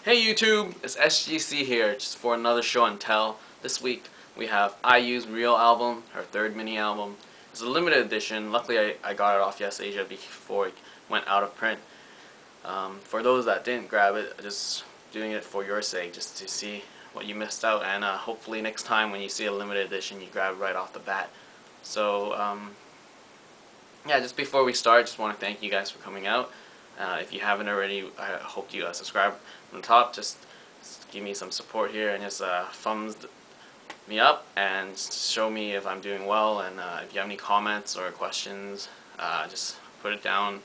Hey YouTube, it's SGC here, just for another show and tell. This week we have IU's Real album, her third mini album. It's a limited edition. Luckily I got it off Yesasia before it went out of print. For those that didn't grab it, just doing it for your sake, just to see what you missed out, and hopefully next time when you see a limited edition you grab it right off the bat. So yeah, just before we start, just want to thank you guys for coming out. If you haven't already, I hope you subscribe from the top. Just give me some support here and just thumbs me up and show me if I'm doing well. And if you have any comments or questions, just put it down,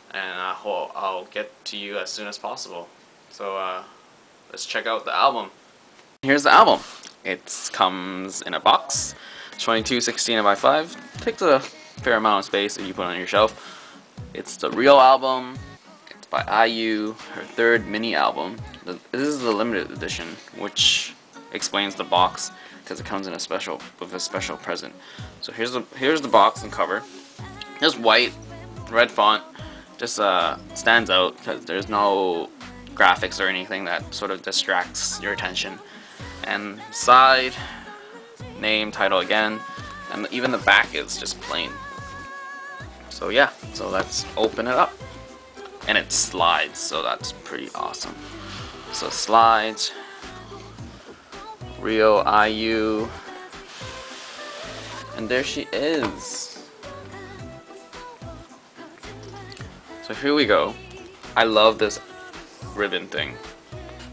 and I'll get to you as soon as possible. So let's check out the album. Here's the album. It comes in a box, 22/16 by 5. Takes a fair amount of space if you put it on your shelf. It's the Real album. It's by IU, her third mini album. This is the limited edition, which explains the box because it comes in a special present. So here's the box and cover. Just white, red font. Just stands out because there's no graphics or anything that sort of distracts your attention. And side, name, title again, and even the back is just plain. So yeah, so let's open it up. And it slides, so that's pretty awesome. So slides, Real IU, and there she is. So here we go. I love this ribbon thing.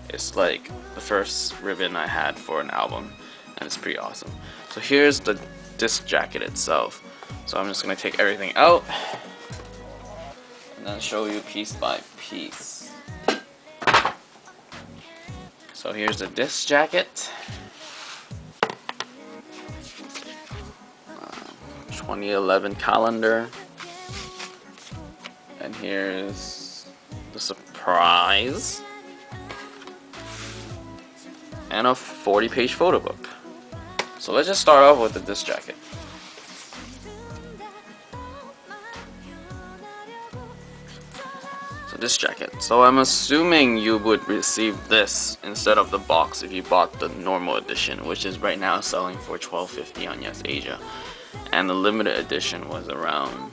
It's like the first ribbon I had for an album, and it's pretty awesome. So here's the disc jacket itself. So I'm just going to take everything out and then show you piece by piece. So here's the disc jacket. 2011 calendar. And here's the surprise. And a 40-page photo book. So let's just start off with the disc jacket. This jacket. So I'm assuming you would receive this instead of the box if you bought the normal edition, which is right now selling for $12.50 on Yesasia, and the limited edition was around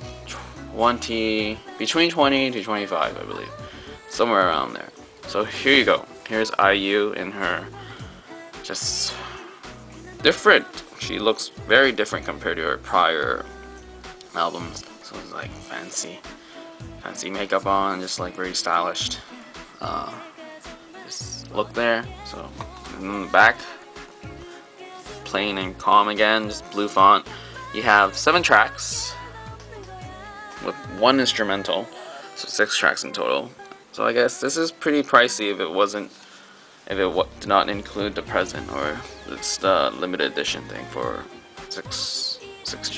between 20 to 25, I believe, somewhere around there. So here you go. Here's IU in her just different. She looks very different compared to her prior albums. So it's like fancy makeup on, just like very stylish. Just look there. So in the back, plain and calm again, just blue font. You have 7 tracks with 1 instrumental, so 6 tracks in total. So I guess this is pretty pricey if it did not include the present, or it's the limited edition thing for six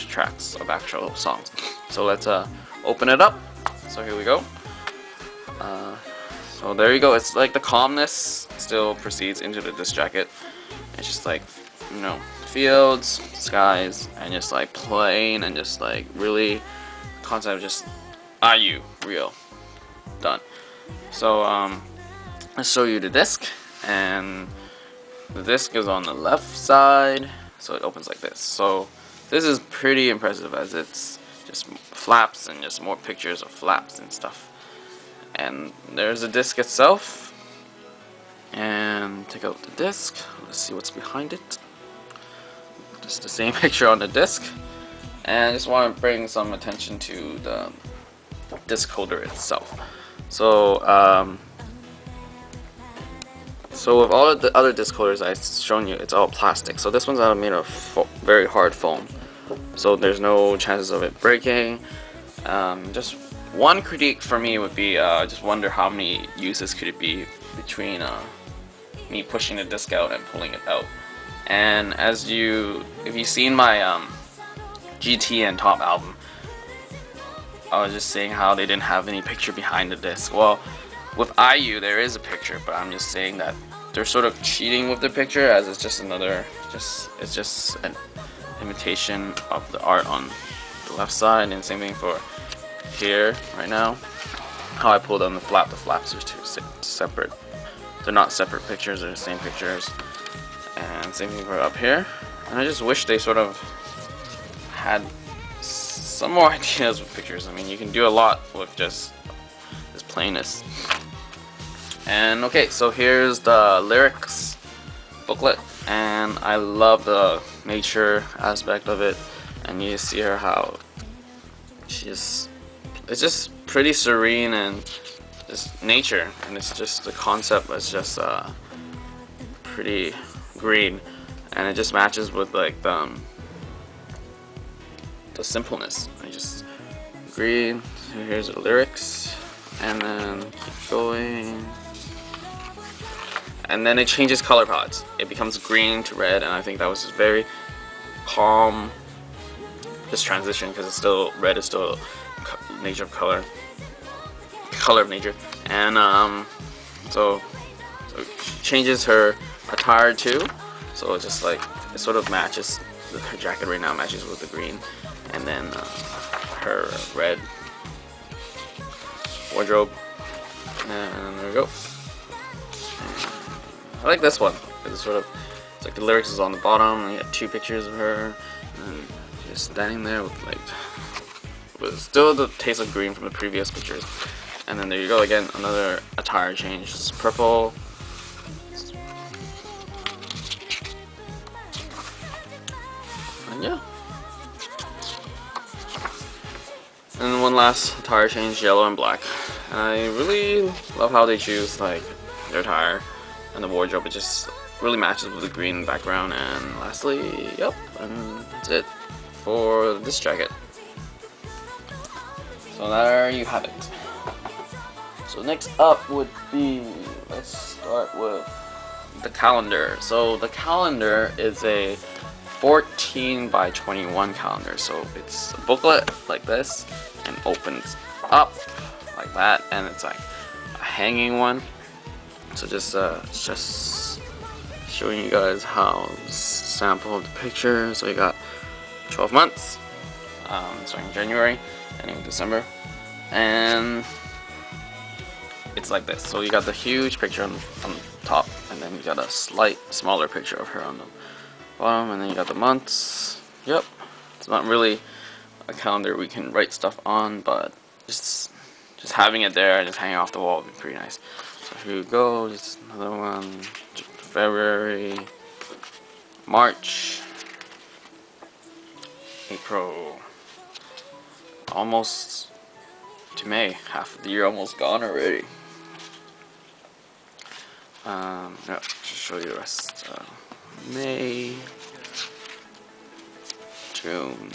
tracks of actual songs. So let's open it up. So here we go. So there you go. It's like the calmness still proceeds into the disc jacket. It's just like, you know, fields, skies, and just like plain and just like really concept of just IU, real, done. So let's show you the disc, and the disc is on the left side, so it opens like this. So this is pretty impressive, as it's just flaps and just more pictures of flaps and stuff. And there's the disc itself. And take out the disc. Let's see what's behind it. Just the same picture on the disc. And I just want to bring some attention to the disc holder itself. So with all of the other disc holders I've shown you, it's all plastic. So this one's made of very hard foam. So there's no chances of it breaking. Just one critique for me would be, just wonder how many uses could it be between me pushing the disc out and pulling it out. And if you've seen my GT and Top album, I was just saying how they didn't have any picture behind the disc. Well, with IU there is a picture, but I'm just saying that they're sort of cheating with the picture, as it's just it's just an imitation of the art on the left side. And same thing for here right now. How I pulled on the flaps are two separate they're not separate pictures, they're the same pictures. And same thing for up here. And I just wish they sort of had some more ideas with pictures. I mean, you can do a lot with just this plainness. And okay, so here's the lyrics booklet, and I love the nature aspect of it. And you see her how it's just pretty serene and just nature, and it's just the concept is just pretty green, and it just matches with like the simpleness. I just green. Here's the lyrics, and then keep going, and then it changes color palettes. It becomes green to red, and I think that was just very calm. This transition, because it's still red is still nature of color of nature, and so it changes her attire too. So it's just like it sort of matches. Her jacket right now matches with the green, and then her red wardrobe, and there we go. I like this one. It's like the lyrics is on the bottom, and you got two pictures of her, and just standing there with still the taste of green from the previous pictures. And then there you go again, another attire change. This is purple. And yeah. And one last attire change, yellow and black. And I really love how they choose like their attire and the wardrobe. It just really matches with the green background. And lastly, yep, and that's it for this jacket. So there you have it. So next up would be, let's start with the calendar. So the calendar is a 14 by 21 calendar. So it's a booklet like this and opens up like that, and it's like a hanging one. So it's just showing you guys how sample of the picture. So you got 12 months, starting January, ending December, and it's like this. So you got the huge picture on the top, and then you got a slight smaller picture of her on the bottom, and then you got the months. Yep, it's not really a calendar we can write stuff on, but just having it there and just hanging off the wall would be pretty nice. So here you go, just another one. February, March, April, almost to May. Half of the year almost gone already. Yeah, just show you the rest. May, June.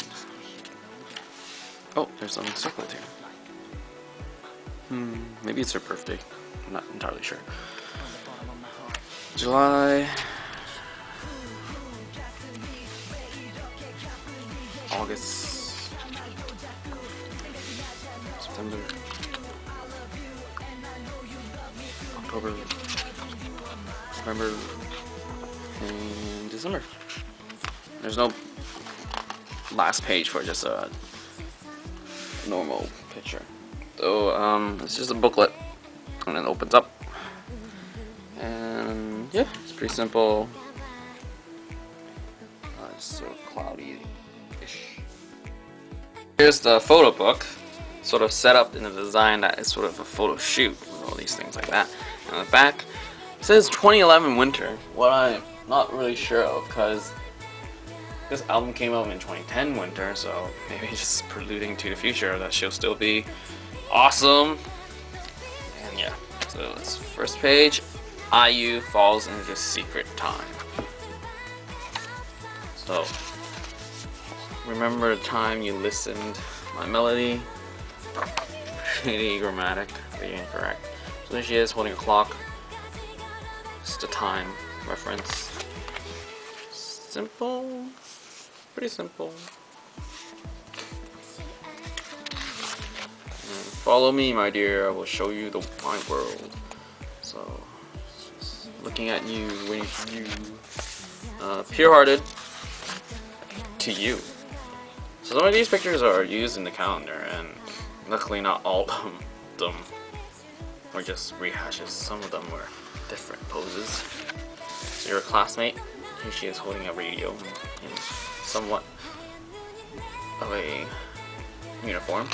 Oh, there's something circled here. Maybe it's her birthday. I'm not entirely sure. July, August, September, October, November, and December. There's no last page for just a normal picture. So it's just a booklet, and it opens up. And yeah, it's pretty simple. It's sort of cloudy-ish. Here's the photo book, sort of set up in a design that is sort of a photo shoot with all these things like that. And on the back, it says 2011 winter. What I'm not really sure of, because this album came out in 2010 winter, so maybe just preluding to the future that she'll still be awesome. And yeah, so it's first page. IU falls into secret time. So, remember the time you listened my melody? Pretty grammatic, pretty incorrect. So there she is holding a clock. Just a time reference. Simple, pretty simple. And follow me, my dear. I will show you the wide world. So. Looking at you, waiting for you, pure-hearted to you. So some of these pictures are used in the calendar, and luckily not all of them were just rehashes. Some of them were different poses. So your classmate, here she is holding a radio in somewhat of a uniform.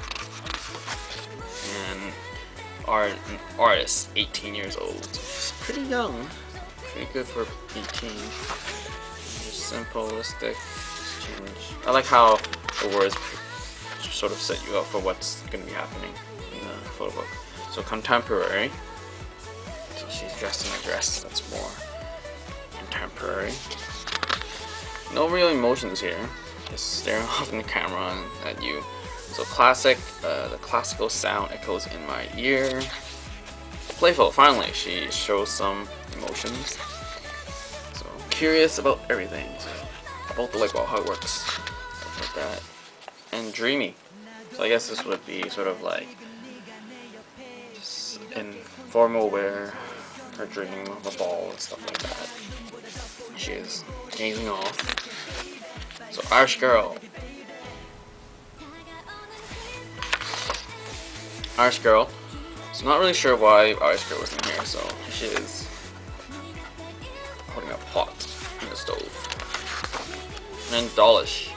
And an artist, 18 years old. She's pretty young, pretty good for 18. Just simplistic change. I like how the words sort of set you up for what's going to be happening in the photo book. So contemporary. So she's dressed in a dress that's more contemporary. No real emotions here. Just staring off in the camera and at you. So classic, the classical sound echoes in my ear. Playful, finally, she shows some emotions. So curious about everything, so about the light bulb, how it works, stuff like that. And dreamy. So I guess this would be sort of like just in formal wear, her dreaming of a ball and stuff like that. She is gazing off. So Irish girl. Irish girl. So not really sure why Irish girl was in here. So she is holding a pot in the stove. And then dollish.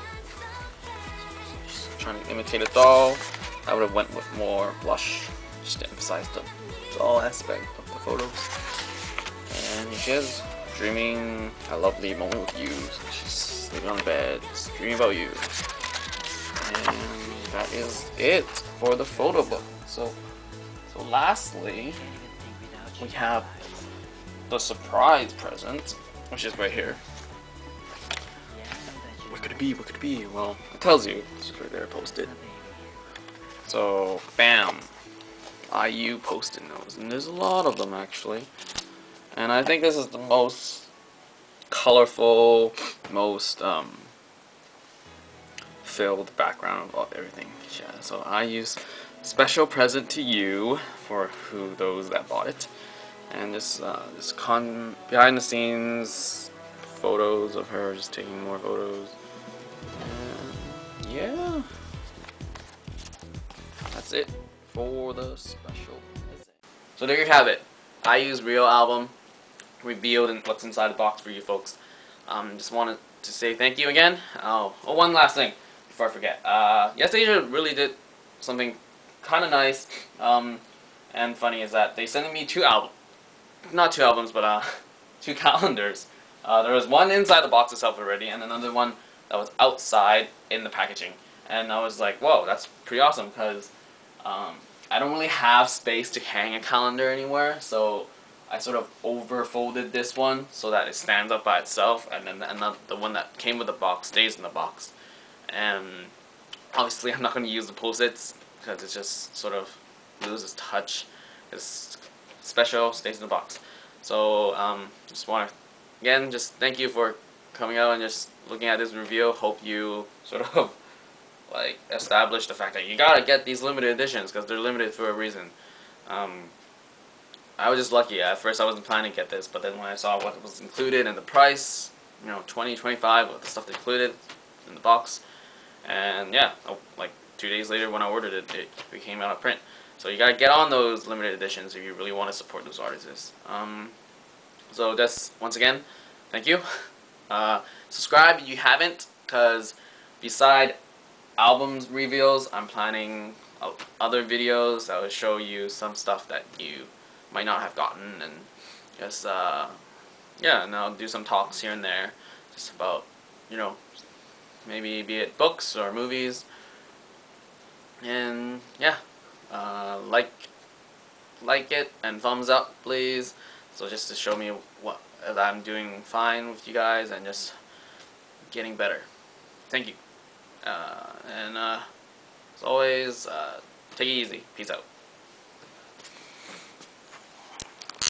She's trying to imitate a doll. I would have went with more blush, just to emphasize the doll aspect of the photos. And here she is, dreaming a lovely moment with you. So she's sleeping on the bed, just dreaming about you. And that is it for the photo book. So lastly, we have the surprise present, which is right here. What could it be? What could it be? Well, it tells you. It's right there posted. So, bam. IU posted those. And there's a lot of them, actually. And I think this is the most colorful, most filled background of everything. Yeah, so IU's special present to you for those that bought it. And this behind the scenes photos of her just taking more photos. And yeah, that's it for the special present. So there you have it. IU's real album revealed and what's inside the box for you folks. Just wanted to say thank you again. Oh, one last thing before I forget. Yesasia really did something kind of nice and funny, is that they sent me two albums. Not two albums, but 2 calendars. There was one inside the box itself already, and another one that was outside in the packaging. And I was like, whoa, that's pretty awesome, because I don't really have space to hang a calendar anywhere, so I sort of overfolded this one so that it stands up by itself, and then the one that came with the box stays in the box. And obviously I'm not going to use the post-its because it just sort of loses touch. It's special, stays in the box. So just want to again just thank you for coming out and just looking at this review. Hope you sort of like establish the fact that you gotta get these limited editions because they're limited for a reason. I was just lucky. At first I wasn't planning to get this, but then when I saw what was included and the price, you know, $20, $25 with the stuff included in the box, and yeah, like 2 days later when I ordered it, it came out of print. So you gotta get on those limited editions if you really want to support those artists. So just once again, thank you. Subscribe if you haven't, because beside albums reveals, I'm planning other videos that will show you some stuff that you might not have gotten, and just yeah, and I'll do some talks here and there, just about, you know, maybe be it books or movies. And yeah, like it and thumbs up please, so just to show me that I'm doing fine with you guys and just getting better. Thank you. And as always, take it easy. Peace out.